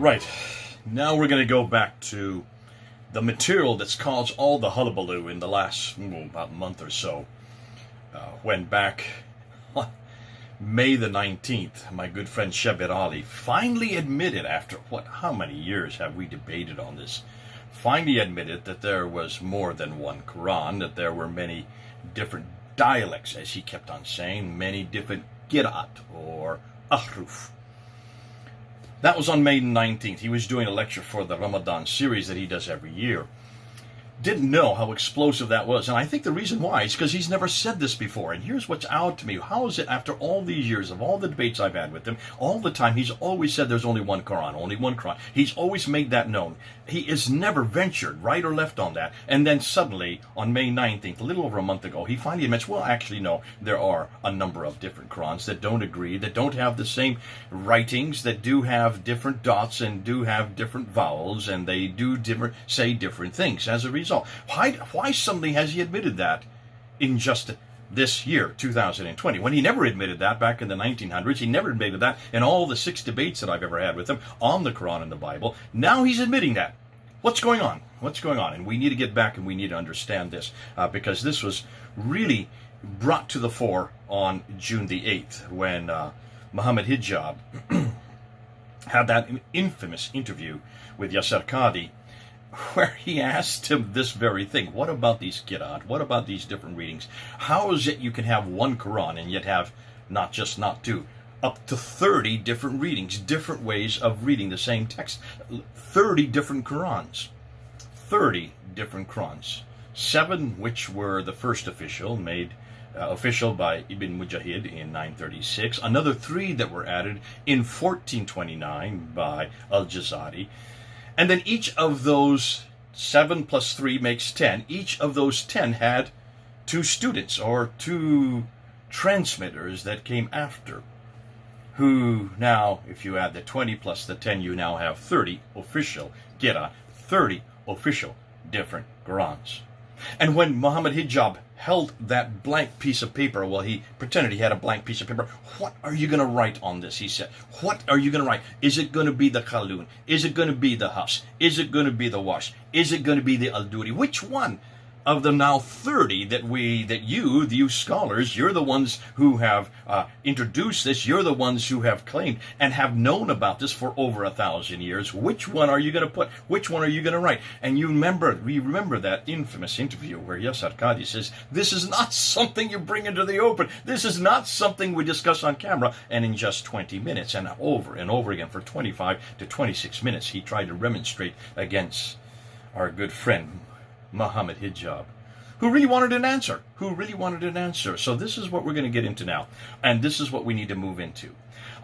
Right. Now we're going to go back to the material that's caused all the hullabaloo in the last about month or so. When back May the 19th, my good friend Shabir Ali finally admitted, after how many years have we debated on this, finally admitted that there was more than one Quran, that there were many different dialects, as he kept on saying, many different qira'at or ahruf. That was on May 19th. He was doing a lecture for the Ramadan series that he does every year. Didn't know how explosive that was. And I think the reason why is because he's never said this before. And here's what's out to me. How is it after all these years of all the debates I've had with him, all the time he's always said there's only one Quran, only one Quran. He's always made that known. He has never ventured right or left on that. And then suddenly, on May 19th, a little over a month ago, he finally admits, well, actually, no, there are a number of different Qurans that don't agree, that don't have the same writings, that do have different dots and do have different vowels, and they do say different things as a result. Why suddenly has he admitted that in just this year, 2020, when he never admitted that back in the 1900s? He never admitted that in all the 6 debates that I've ever had with him on the Quran and the Bible. Now he's admitting that. What's going on? What's going on? And we need to get back and we need to understand this because this was really brought to the fore on June the 8th when Muhammad Hijab had that infamous interview with Yasser Qadi, where he asked him this very thing. What about these qira'at? What about these different readings? How is it you can have one Quran and yet have not two, up to 30 different readings, different ways of reading the same text? 30 different Qurans. 30 different Qurans. 7 which were the first official, made official by Ibn Mujahid in 936. Another 3 that were added in 1429 by Al-Jazari. And then each of those 7 plus 3 makes 10. Each of those 10 had 2 students or 2 transmitters that came after, who now, if you add the 20 plus the 10, you now have 30 official qira, 30 official different Qurans. And when Muhammad Hijab held that blank piece of paper, well, he pretended he had a blank piece of paper. What are you going to write on this? He said. What are you going to write? Is it going to be the Khalun? Is it going to be the Hafs? Is it going to be the Wash? Is it going to be the Al-Duri? Which one of the now 30 that you scholars, you're the ones who have introduced this, you're the ones who have claimed and have known about this for over 1,000 years. Which one are you going to put? Which one are you going to write? And we remember that infamous interview where Yasser Qadi says, this is not something you bring into the open. This is not something we discuss on camera. And in just 20 minutes, and over again for 25 to 26 minutes, he tried to remonstrate against our good friend Muhammad Hijab, who really wanted an answer. So this is what we're going to get into now, and this is what we need to move into.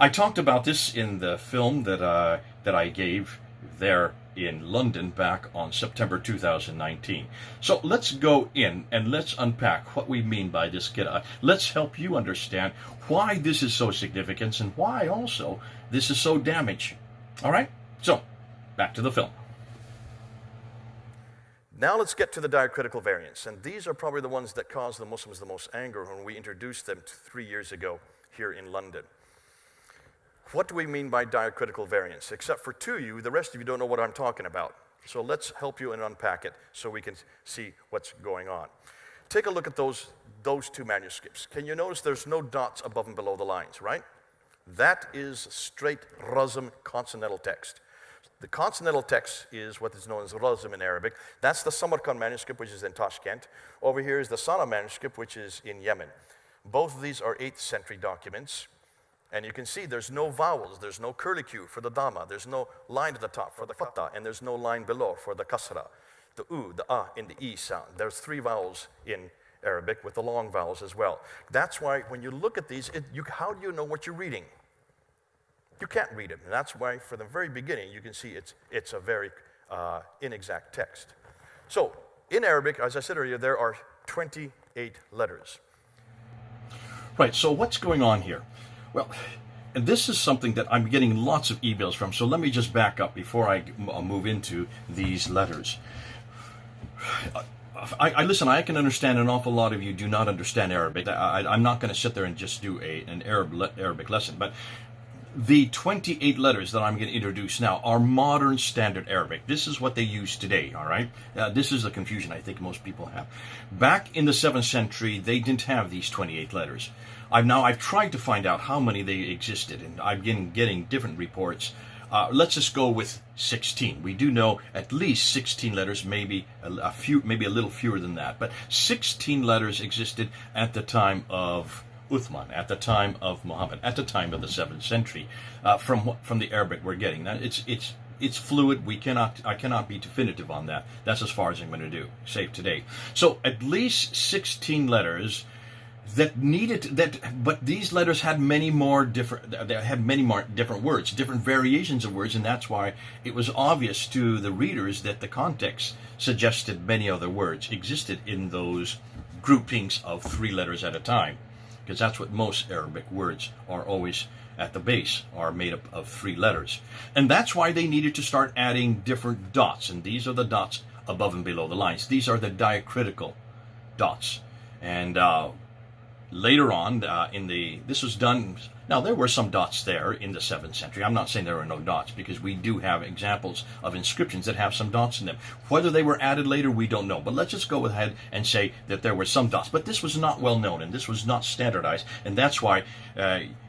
I talked about this in the film that I gave there in London back on September 2019. So let's go in and let's unpack what we mean by this qira'ah. Let's help you understand why this is so significant and why also this is so damaging. All right? So, back to the film. Now let's get to the diacritical variants, and these are probably the ones that caused the Muslims the most anger when we introduced them 3 years ago here in London. What do we mean by diacritical variants? Except for 2 of you, the rest of you don't know what I'm talking about. So let's help you and unpack it so we can see what's going on. Take a look at those 2 manuscripts. Can you notice there's no dots above and below the lines, right? That is straight Razm consonantal text. The consonantal text is what is known as Razm in Arabic. That's the Samarkand manuscript, which is in Tashkent. Over here is the Sana manuscript, which is in Yemen. Both of these are 8th century documents. And you can see there's no vowels. There's no curlicue for the Dhamma. There's no line at the top for the Fatha. And there's no line below for the Kasra. The U, the A, and the E sound. There's 3 vowels in Arabic with the long vowels as well. That's why when you look at these, how do you know what you're reading? You can't read it, and that's why from the very beginning you can see it's a very inexact text. So in Arabic, as I said earlier, there are 28 letters. Right, so what's going on here? Well, and this is something that I'm getting lots of emails from, so let me just back up before I move into these letters. Listen, I can understand an awful lot of you do not understand Arabic. I'm not going to sit there and just do an Arabic lesson, but The 28 letters that I'm going to introduce now are modern standard Arabic. This is what they use today, all right? This is the confusion I think most people have. Back in the 7th century, they didn't have these 28 letters. I've tried to find out how many they existed, and I've been getting different reports. Let's just go with 16. We do know at least 16 letters, maybe a few, maybe a little fewer than that. But 16 letters existed at the time of Uthman, at the time of Muhammad, at the time of the 7th century, from the Arabic we're getting. Now it's fluid. I cannot be definitive on that. That's as far as I'm going to say today. So at least 16 letters but these letters had many more different. They had many more different words, different variations of words, and that's why it was obvious to the readers that the context suggested many other words existed in those groupings of 3 letters at a time. Because that's what most Arabic words are always at the base, are made up of 3 letters. And that's why they needed to start adding different dots, and these are the dots above and below the lines. These are the diacritical dots. And later on, this was done. Now, there were some dots there in the 7th century. I'm not saying there were no dots, because we do have examples of inscriptions that have some dots in them. Whether they were added later, we don't know. But let's just go ahead and say that there were some dots. But this was not well known, and this was not standardized. And that's why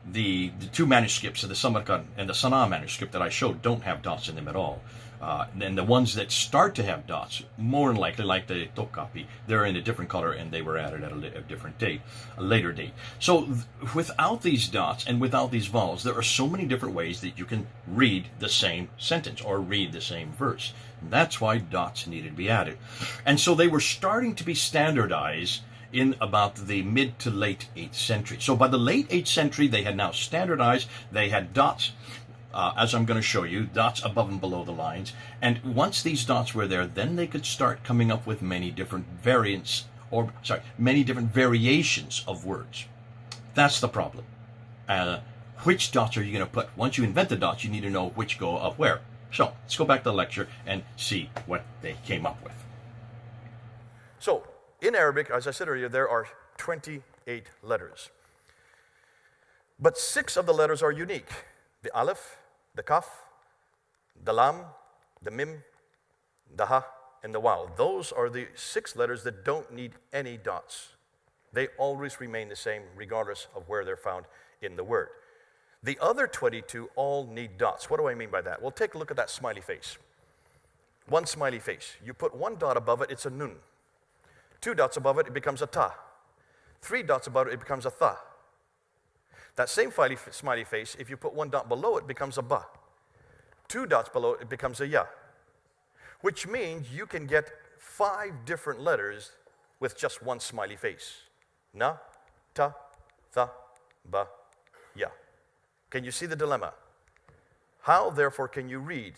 the 2 manuscripts, the Samarkand and the Sana'a manuscript that I showed, don't have dots in them at all. And the ones that start to have dots, more than likely, like the Topkapi, they're in a different color and they were added at a different date, a later date. So without these dots and without these vowels, there are so many different ways that you can read the same sentence or read the same verse. And that's why dots needed to be added. And so they were starting to be standardized in about the mid to late 8th century. So by the late 8th century, they had now standardized. They had dots. As I'm going to show you, dots above and below the lines. And once these dots were there, then they could start coming up with many different many different variations of words. That's the problem. Which dots are you going to put? Once you invent the dots, you need to know which go up where. So let's go back to the lecture and see what they came up with. So in Arabic, as I said earlier, there are 28 letters. But 6 of the letters are unique. The Aleph, the Kaf, the Lam, the Mim, the Ha, and the Waw. Those are the 6 letters that don't need any dots. They always remain the same regardless of where they're found in the word. The other 22 all need dots. What do I mean by that? Well, take a look at that smiley face. 1 smiley face. You put 1 dot above it, it's a nun. 2 dots above it, it becomes a ta. 3 dots above it, it becomes a tha. That same smiley face, if you put 1 dot below it, becomes a ba. 2 dots below it, it becomes a ya. Which means you can get 5 different letters with just 1 smiley face. Na, ta, tha, ba, ya. Can you see the dilemma? How, therefore, can you read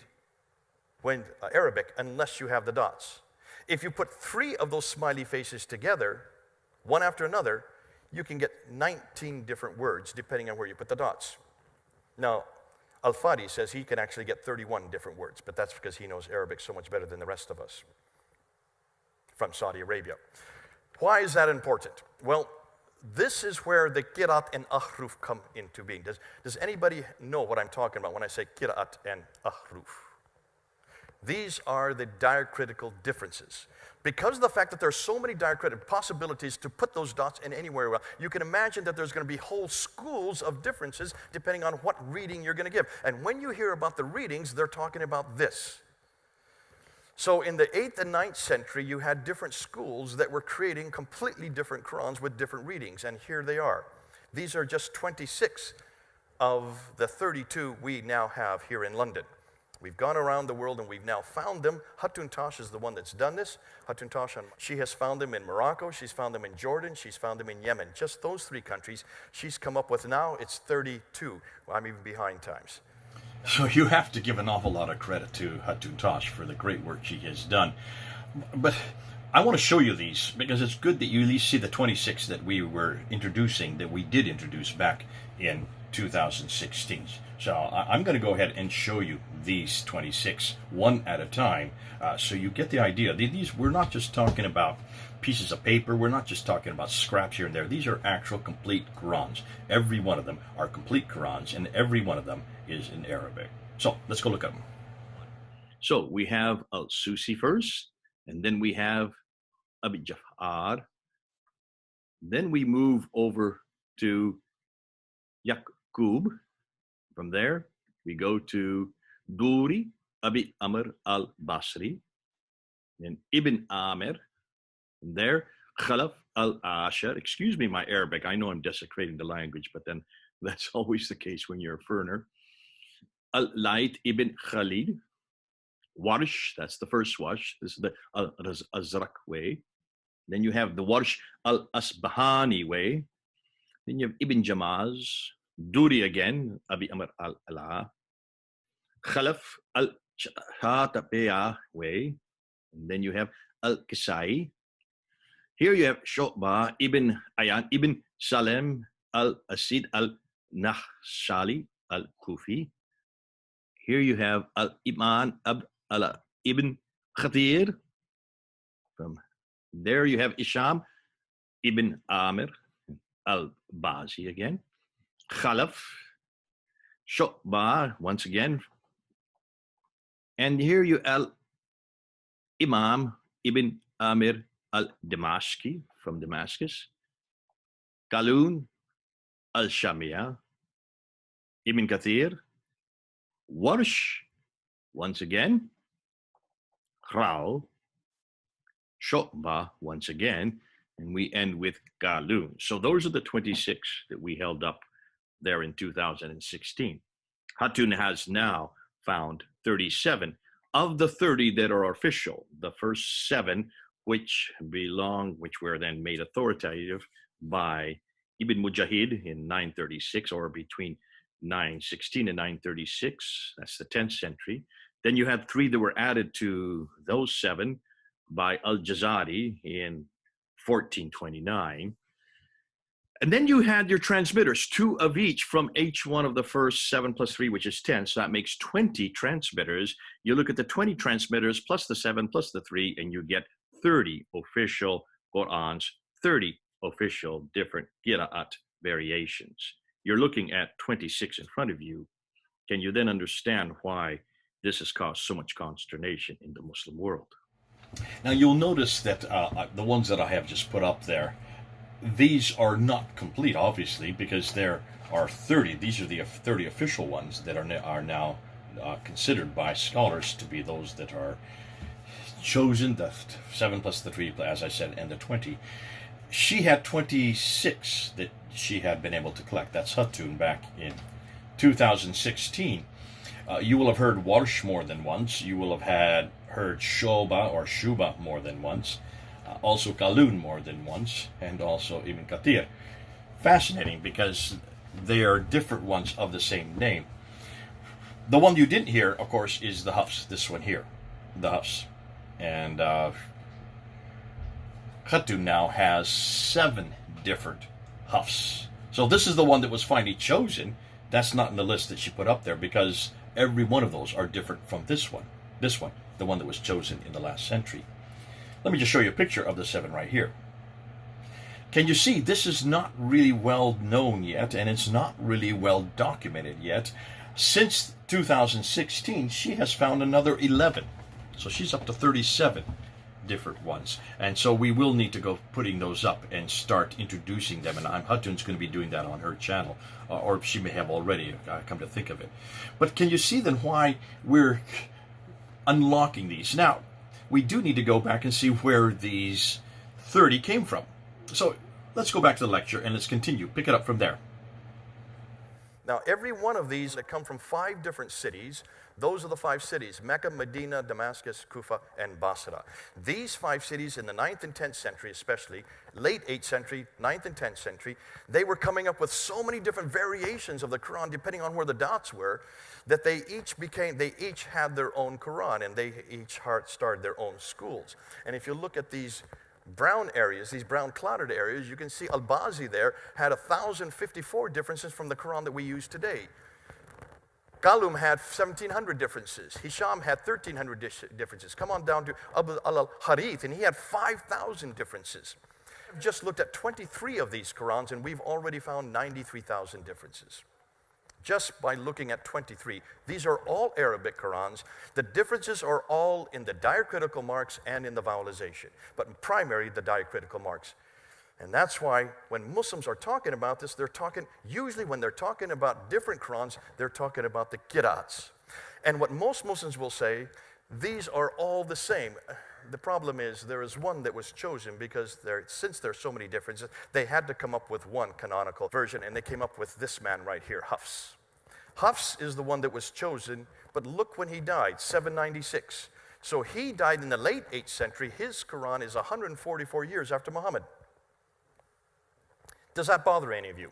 Arabic unless you have the dots? If you put 3 of those smiley faces together, one after another, you can get 19 different words depending on where you put the dots. Now, Al-Fadi says he can actually get 31 different words, but that's because he knows Arabic so much better than the rest of us from Saudi Arabia. Why is that important? Well, this is where the Qira'at and Ahruf come into being. Does anybody know what I'm talking about when I say Qira'at and Ahruf? These are the diacritical differences. Because of the fact that there are so many diacritic possibilities to put those dots in anywhere, you can imagine that there's going to be whole schools of differences depending on what reading you're going to give. And when you hear about the readings, they're talking about this. So in the 8th and 9th century, you had different schools that were creating completely different Qur'ans with different readings, and here they are. These are just 26 of the 32 we now have here in London. We've gone around the world and we've now found them. Hatun Tash is the one that's done this. Hatun Tash, she has found them in Morocco, she's found them in Jordan, she's found them in Yemen. Just those 3 countries she's come up with now, it's 32. Well, I'm even behind times. So you have to give an awful lot of credit to Hatun Tash for the great work she has done. But I want to show you these because it's good that you at least see the 26 that we were introducing, that we did introduce back in 2016. So I'm going to go ahead and show you these 26 one at a time, so you get the idea. These, we're not just talking about pieces of paper. We're not just talking about scraps here and there. These are actual complete Qur'ans. Every one of them are complete Qur'ans, and every one of them is in Arabic. So let's go look at them. So we have Al-Susi first, and then we have Abi Jafar. Then we move over to Yaqub. From there, we go to Duri, Abi Amr al-Basri, then Ibn Amir. From there, Khalaf al-Ashar. Excuse me, my Arabic. I know I'm desecrating the language, but then that's always the case when you're a foreigner. Al-Layth ibn Khalid. Warsh, that's the first Warsh. This is the Al-Azraq way. Then you have the Warsh al-Asbahani way. Then you have Ibn Jamaz, Duri again, Abi Amr al-Ala, Khalaf al-Shatabiya way. And then you have al-Kisai. Here you have Shu'bah ibn Ayan ibn Salem al-Asid al-Nahshali al-Kufi. Here you have al-Iman ibn Khatir. From there you have Isham ibn Amir al-Bazi again. Khalaf, Shu'bah once again. And here you al-Imam ibn Amir al-Damashki from Damascus. Qalun al-Shamiyah, Ibn Kathir. Warsh, once again. Khrao, Shu'bah once again, and we end with Qalun. So those are the 26 that we held up there in 2016. Hatun has now found 37 of the 30 that are official. The first 7 which were then made authoritative by Ibn Mujahid in 936, or between 916 and 936. That's the 10th century. Then you had 3 that were added to those 7 by Al-Jazari in 1429. And then you had your transmitters, 2 of each from each one of the first 7 plus 3, which is 10. So that makes 20 transmitters. You look at the 20 transmitters plus the 7 plus the 3, and you get 30 official Qur'ans, 30 official different Qira'at variations. You're looking at 26 in front of you. Can you then understand why this has caused so much consternation in the Muslim world? Now you'll notice that the ones that I have just put up there, these are not complete, obviously, because there are 30. These are the 30 official ones that are now considered by scholars to be those that are chosen, the 7 plus the 3, as I said, and the 20. She had 26 that she had been able to collect. That's Hatun back in 2016. You will have heard Warsh more than once. You will have heard Shoba or Shuba more than once. Also Qalun more than once, and also Ibn Kathir. Fascinating, because they are different ones of the same name. The one you didn't hear, of course, is the Hafs, this one here, the Hafs. And Khatun now has 7 different Hafs. So this is the one that was finally chosen. That's not in the list that she put up there, because every one of those are different from this one, the one that was chosen in the last century. Let me just show you a picture of the 7 right here. Can you see this is not really well known yet, and it's not really well documented yet. Since 2016, she has found another 11. So she's up to 37 different ones. And so we will need to go putting those up and start introducing them. And Hatun's going to be doing that on her channel, or she may have already, come to think of it. But can you see then why we're unlocking these? Now, we do need to go back and see where these 30 came from. So let's go back to the lecture and let's continue. Pick it up from there. Now, every one of these that come from 5 different cities, those are the 5 cities: Mecca, Medina, Damascus, Kufa, and Basra. These 5 cities in the 9th and 10th century, especially, late 8th century, 9th and 10th century, they were coming up with so many different variations of the Quran, depending on where the dots were, that they each had their own Quran, and they each started their own schools. And if you look at these brown areas, these brown clouded areas, you can see Al-Bazi there had 1,054 differences from the Quran that we use today. Qalum had 1,700 differences. Hisham had 1,300 differences. Come on down to Abu al-Harith, and he had 5,000 differences. I've just looked at 23 of these Qurans, and we've already found 93,000 differences. Just by looking at 23. These are all Arabic Qurans. The differences are all in the diacritical marks and in the vowelization, but primarily the diacritical marks. And that's why when Muslims are talking about this, usually when they're talking about different Qurans, they're talking about the qira'ats. And what most Muslims will say, these are all the same. The problem is there is one that was chosen because since there's so many differences, they had to come up with one canonical version, and they came up with this man right here, Hafs. Hafs is the one that was chosen, but look when he died, 796. So he died in the late 8th century. His Quran is 144 years after Muhammad. Does that bother any of you?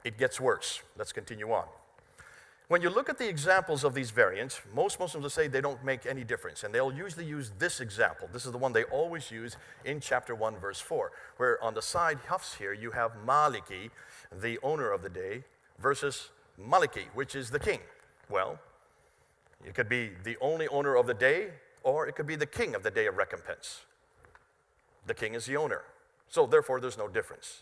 It gets worse. Let's continue on. When you look at the examples of these variants, most Muslims will say they don't make any difference, and they'll usually use this example. This is the one they always use in chapter 1, verse 4, where on the side, Hafs here, you have Maliki, the owner of the day, versus Maliki, which is the king. Well, it could be the only owner of the day, or it could be the king of the day of recompense. The king is the owner. So therefore, there's no difference.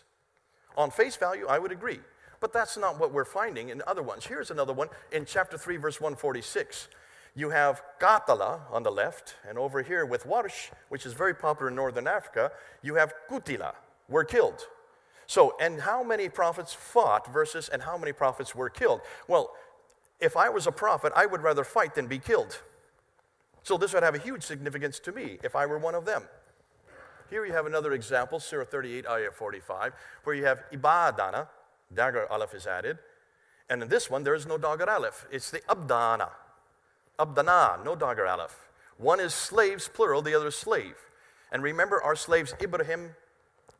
On face value, I would agree. But that's not what we're finding in other ones. Here's another one. In chapter 3, verse 146, you have Qatala on the left, and over here with Warsh, which is very popular in northern Africa, you have Qutila, were killed. So, and how many prophets fought versus and how many prophets were killed? Well, if I was a prophet, I would rather fight than be killed. So this would have a huge significance to me if I were one of them. Here you have another example, Surah 38, Ayah 45, where you have Ibadana, dagger aleph is added, and in this one there is no dagger aleph. It's the Abdana. Abdana, no dagger aleph. One is slaves, plural, the other is slave. And remember our slaves Ibrahim,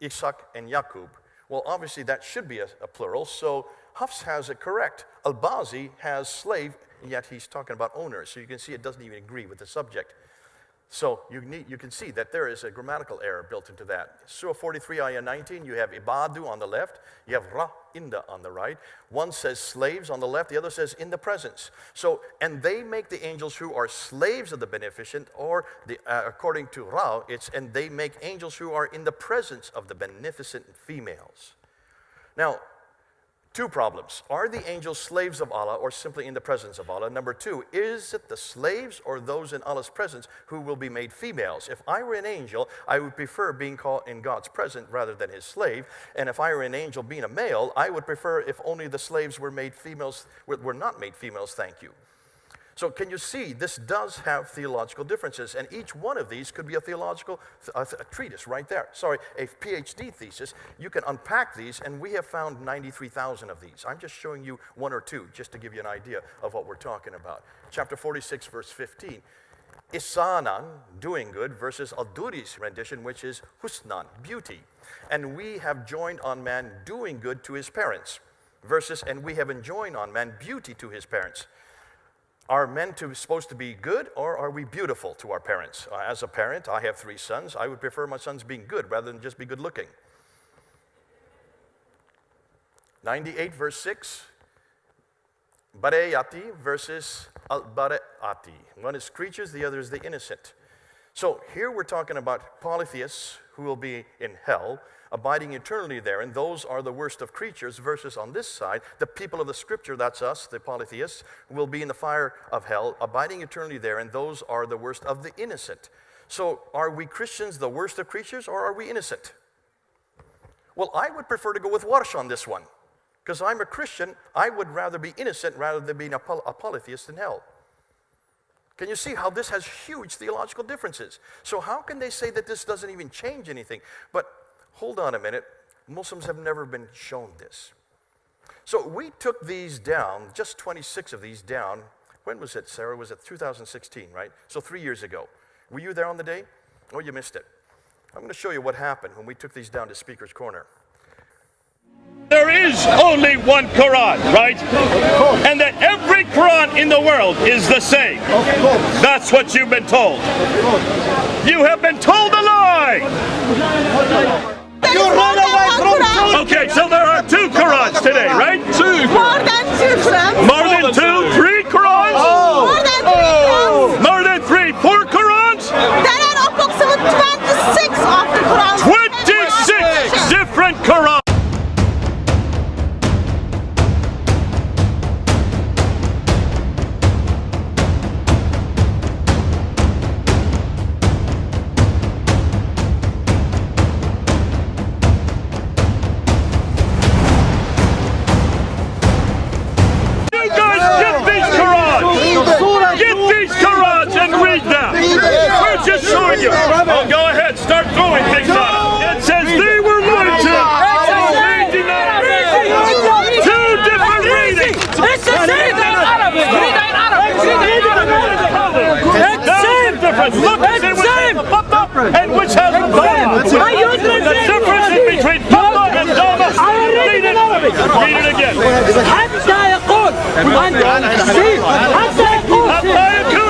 Ishaq, and Yaqub. Well, obviously that should be a plural, so Hafs has it correct. Al-Bazi has slave, and yet he's talking about owner, so you can see it doesn't even agree with the subject. So you can see that there is a grammatical error built into that. Surah 43, Ayah 19, you have Ibadu on the left, you have Ra, Inda on the right. One says slaves on the left, the other says in the presence. So, and they make the angels who are slaves of the beneficent, or according to Ra, and they make angels who are in the presence of the beneficent females. Now, two problems. Are the angels slaves of Allah or simply in the presence of Allah? Number two, is it the slaves or those in Allah's presence who will be made females? If I were an angel, I would prefer being caught in God's presence rather than his slave. And if I were an angel being a male, I would prefer if only the slaves were made females, were not made females, thank you. So can you see, this does have theological differences, and each one of these could be a theological a treatise right there. Sorry, a PhD thesis. You can unpack these, and we have found 93,000 of these. I'm just showing you one or two, just to give you an idea of what we're talking about. Chapter 46, verse 15. Isanan, doing good, versus Al-Duri's rendition, which is Husnan, beauty. And we have joined on man doing good to his parents, versus, and we have enjoined on man beauty to his parents. Are men supposed to be good, or are we beautiful to our parents? As a parent, I have 3 sons. I would prefer my sons being good rather than just be good looking. 98, verse 6. Bareyati versus al-bare'ati. One is creatures, the other is the innocent. So here we're talking about polytheists who will be in hell, abiding eternally there, and those are the worst of creatures, versus on this side, the people of the scripture, that's us, the polytheists, will be in the fire of hell, abiding eternally there, and those are the worst of the innocent. So are we Christians the worst of creatures, or are we innocent? Well, I would prefer to go with Warsh on this one, because I'm a Christian. I would rather be innocent rather than being a polytheist in hell. Can you see how this has huge theological differences? So how can they say that this doesn't even change anything? But hold on a minute. Muslims have never been shown this. So we took these down, just 26 of these down. When was it, Sarah? Was it 2016, right? So 3 years ago. Were you there on the day? Oh, you missed it. I'm going to show you what happened when we took these down to Speaker's Corner. There is only one Quran, right? And that every Quran in the world is the same. That's what you've been told. You have been told a lie! You run away from truth! Okay, so there are 2 Qur'ans today, right? 2! More than 2 Qur'ans. More than 2? 3 Qur'ans? More than 3 Qur'ans. More than 3? 4 Qur'ans? There are approximately 26 of the Qur'ans. 26 different Qur'ans! You guys get these Qur'ans! Get these Qur'ans and read them! We're just showing you! Oh, go ahead, start throwing things at them! It says they were lied to! They denied it! 2 different readings! It's the same in Arabic! Read in Arabic! Read in Arabic! It's the same difference! Look and see which has the Fatta and which has the Dhamma! The difference is between Fatta and Dhamma! Read it! Read it again! حتى يقول حتى يقول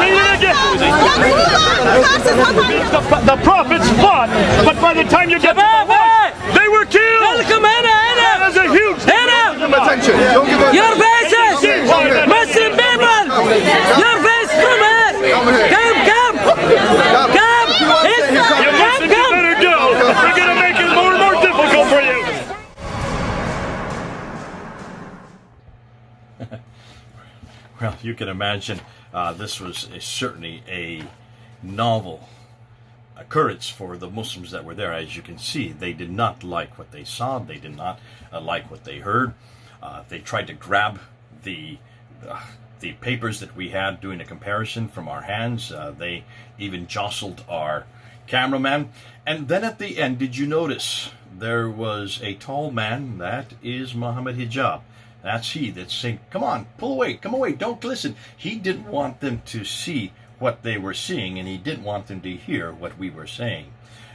Read it again! The prophets fought, but by the time you get to the war, they were killed! لكم هنا That is a huge Attention. Don't give up. Your faces! Muslim people! Your face from here! Come! You Muslims, you better go! We're gonna make it more and more difficult for you! Well, you can imagine this was certainly a novel occurrence for the Muslims that were there. As you can see, they did not like what they saw. They did not like what they heard. They tried to grab the papers that we had doing a comparison from our hands. They even jostled our cameraman. And then at the end, did you notice there was a tall man? That is Muhammad Hijab. That's he that's saying, come on, pull away, come away, don't listen. He didn't want them to see what they were seeing, and he didn't want them to hear what we were saying.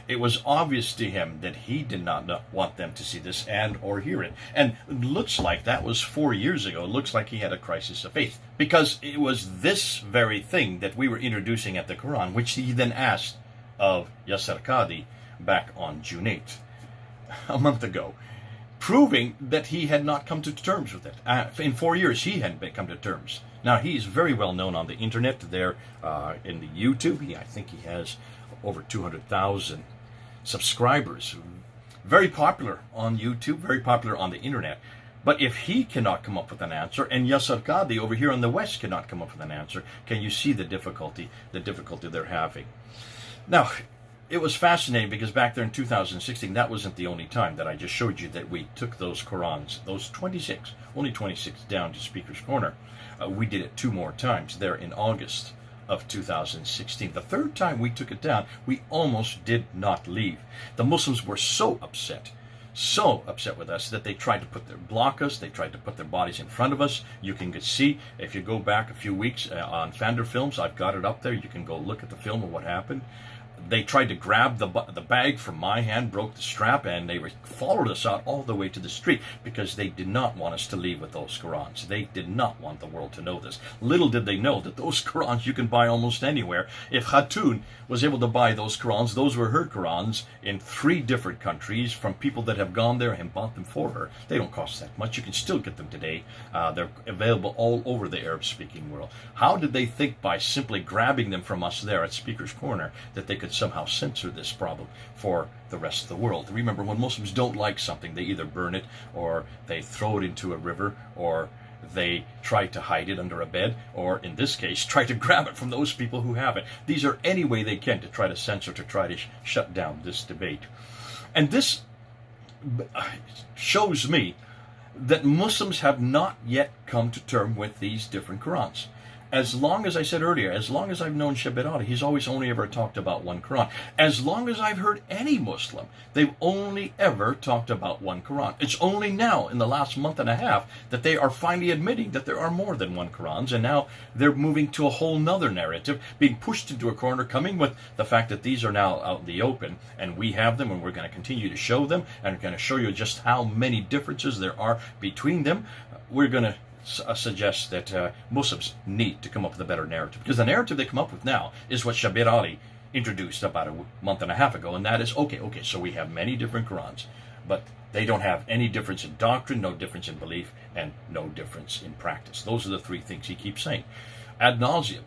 It was obvious to him that he did not want them to see this and or hear it. And it looks like that was 4 years ago. It looks like he had a crisis of faith, because it was this very thing that we were introducing at the Quran, which he then asked of Yasser Qadi back on June 8th, a month ago, proving that he had not come to terms with it. In 4 years, he hadn't come to terms. Now, he's very well known on the internet there in the YouTube. I think he has over 200,000 subscribers. Very popular on YouTube, very popular on the internet. But if he cannot come up with an answer, and Yasser Qadi over here in the West cannot come up with an answer, can you see the difficulty they're having? Now, it was fascinating because back there in 2016, that wasn't the only time that I just showed you that we took those Qur'ans, those 26, only 26 down to Speaker's Corner. We did it 2 more times there in August of 2016. The 3rd time we took it down, we almost did not leave. The Muslims were so upset with us that they tried to block us. They tried to put their bodies in front of us. You can see, if you go back a few weeks on Fander Films, I've got it up there. You can go look at the film of what happened. They tried to grab the bag from my hand, broke the strap, and they followed us out all the way to the street because they did not want us to leave with those Qur'ans. They did not want the world to know this. Little did they know that those Qur'ans you can buy almost anywhere. If Khatun was able to buy those Qur'ans, those were her Qur'ans in 3 different countries from people that have gone there and bought them for her. They don't cost that much. You can still get them today. They're available all over the Arab-speaking world. How did they think by simply grabbing them from us there at Speaker's Corner that they could somehow censor this problem for the rest of the world? Remember, when Muslims don't like something, they either burn it, or they throw it into a river, or they try to hide it under a bed, or in this case, try to grab it from those people who have it. These are any way they can to try to censor, to try to shut down this debate. And this shows me that Muslims have not yet come to terms with these different Qur'ans. As long as I said earlier, as long as I've known Shabbat, he's always only ever talked about one Quran. As long as I've heard any Muslim, they've only ever talked about one Quran. It's only now, in the last month and a half, that they are finally admitting that there are more than one Qurans, and now they're moving to a whole nother narrative, being pushed into a corner, coming with the fact that these are now out in the open, and we have them, and we're going to continue to show them, and we're going to show you just how many differences there are between them. We're going to suggests that Muslims need to come up with a better narrative, because the narrative they come up with now is what Shabir Ali introduced about a month and a half ago, and that is, okay, so we have many different Qurans, but they don't have any difference in doctrine, no difference in belief, and no difference in practice. Those are the three things he keeps saying ad nauseum.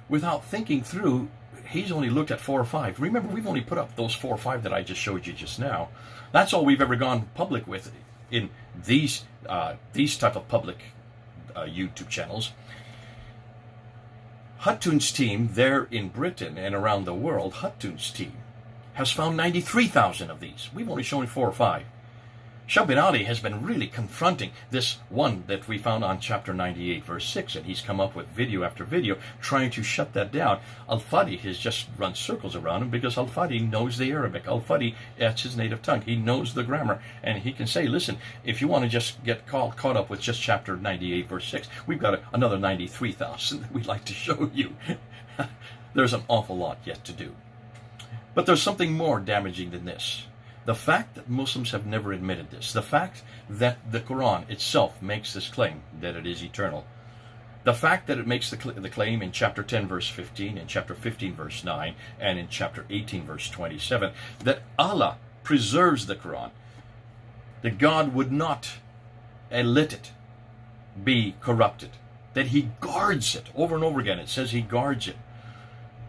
Without thinking through, he's only looked at 4 or 5. Remember, we've only put up those 4 or 5 that I just showed you just now. That's all we've ever gone public with in these type of public YouTube channels. Huttoon's team there in Britain and around the world, Huttoon's team has found 93,000 of these. We've only shown 4 or 5. Shabir Ali has been really confronting this one that we found on chapter 98, verse 6, and he's come up with video after video trying to shut that down. Al-Fadi has just run circles around him because Al-Fadi knows the Arabic. Al-Fadi, that's his native tongue. He knows the grammar, and he can say, listen, if you want to just get caught up with just chapter 98, verse 6, we've got another 93,000 that we'd like to show you. There's an awful lot yet to do. But there's something more damaging than this. The fact that Muslims have never admitted this, the fact that the Quran itself makes this claim that it is eternal, the fact that it makes the claim in chapter 10 verse 15, in chapter 15 verse 9, and in chapter 18 verse 27, that Allah preserves the Quran, that God would not let it be corrupted, that he guards it. Over and over again it says he guards it.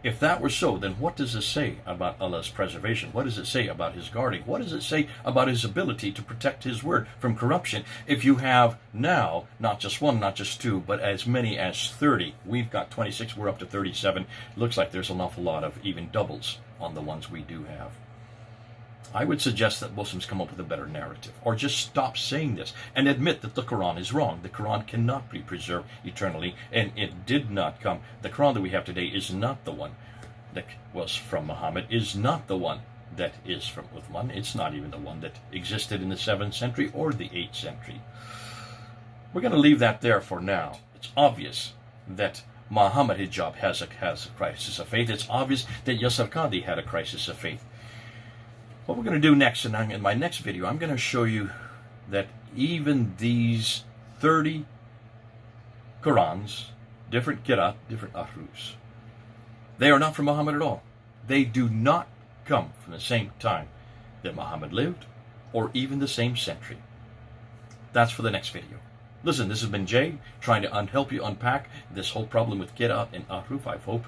If that were so, then what does it say about Allah's preservation? What does it say about his guarding? What does it say about his ability to protect his word from corruption? If you have now, not just 1, not just 2, but as many as 30. We've got 26, we're up to 37. Looks like there's an awful lot of even doubles on the ones we do have. I would suggest that Muslims come up with a better narrative, or just stop saying this and admit that the Quran is wrong. The Quran cannot be preserved eternally, and it did not come. The Quran that we have today is not the one that was from Muhammad, is not the one that is from Uthman. It's not even the one that existed in the 7th century or the 8th century. We're going to leave that there for now. It's obvious that Muhammad Hijab has a crisis of faith. It's obvious that Yasir Qadhi had a crisis of faith. What we're going to do next, and in my next video, I'm going to show you that even these 30 Qurans, different Qira'at, different Ahrufs, they are not from Muhammad at all. They do not come from the same time that Muhammad lived, or even the same century. That's for the next video. Listen, this has been Jay, trying to help you unpack this whole problem with Qira'at and Ahruf. I hope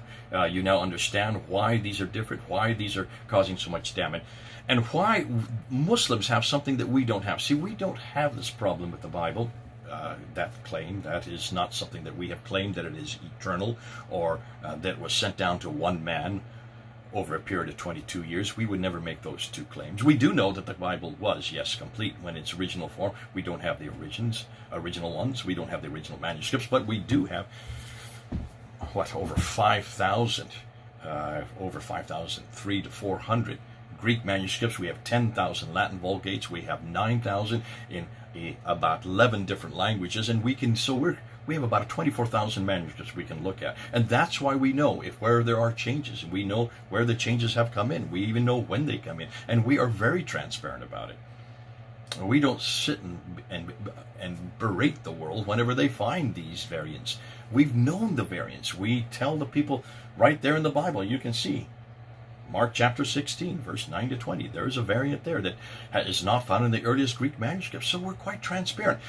you now understand why these are different, why these are causing so much damage, and why Muslims have something that we don't have. See, we don't have this problem with the Bible. That claim, that is not something that we have claimed, that it is eternal, or that was sent down to one man over a period of 22 years. We would never make those two claims. We do know that the Bible was, yes, complete when its original form. We don't have the original ones. We don't have the original manuscripts, but we do have, over 5,000, over 5,003 to 400 Greek manuscripts. We have 10,000 Latin Vulgates. We have 9,000 in about 11 different languages, and we have about 24,000 manuscripts we can look at. And that's why we know where there are changes, and we know where the changes have come in. We even know when they come in, and we are very transparent about it. We don't sit and berate the world whenever they find these variants. We've known the variants. We tell the people right there in the Bible, you can see Mark chapter 16, verse 9 to 20. There is a variant there that is not found in the earliest Greek manuscripts, so we're quite transparent.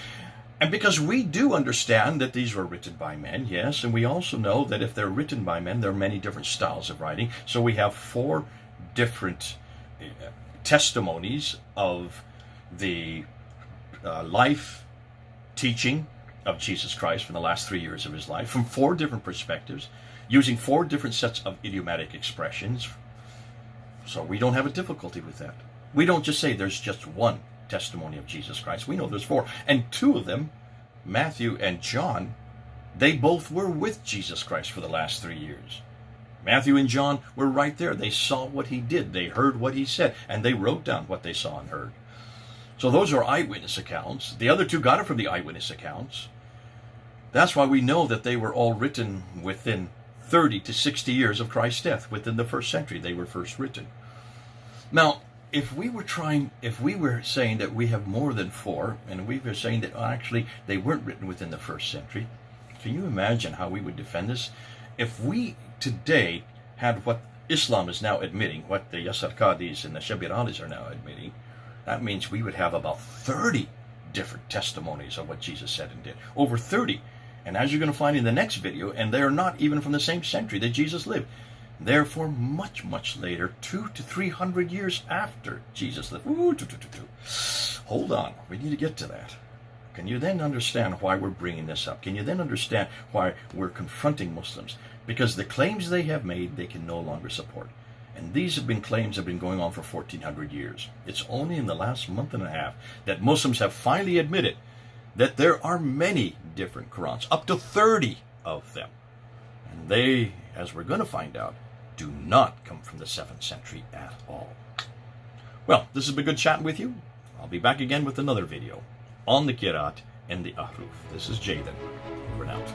And because we do understand that these were written by men, yes, and we also know that if they're written by men, there are many different styles of writing. So we have 4 different testimonies of the life teaching of Jesus Christ from the last 3 years of his life, from 4 different perspectives, using 4 different sets of idiomatic expressions. So we don't have a difficulty with that. We don't just say there's just one testimony of Jesus Christ. We know there's 4. And 2 of them, Matthew and John, they both were with Jesus Christ for the last 3 years. Matthew and John were right there. They saw what he did. They heard what he said. And they wrote down what they saw and heard. So those are eyewitness accounts. The other 2 got it from the eyewitness accounts. That's why we know that they were all written within 30 to 60 years of Christ's death. Within the 1st century, they were first written. Now, if we were saying that we have more than 4, and we were saying that actually they weren't written within the 1st century, can you imagine how we would defend this? If we today had what Islam is now admitting, what the Yasar Qadis and the Shabiralis are now admitting, that means we would have about 30 different testimonies of what Jesus said and did. Over 30. And as you're going to find in the next video, and they're not even from the same century that Jesus lived. Therefore, much, much later, 200 to 300 years after Jesus lived. Hold on, we need to get to that. Can you then understand why we're bringing this up? Can you then understand why we're confronting Muslims? Because the claims they have made, they can no longer support. And these have been claims that have been going on for 1400 years. It's only in the last month and a half that Muslims have finally admitted that there are many different Qur'ans, up to 30 of them. And they, as we're going to find out, do not come from the 7th century at all. Well, this has been good chatting with you. I'll be back again with another video on the Qira'at and the Ahruf. This is Jaden. Over and out.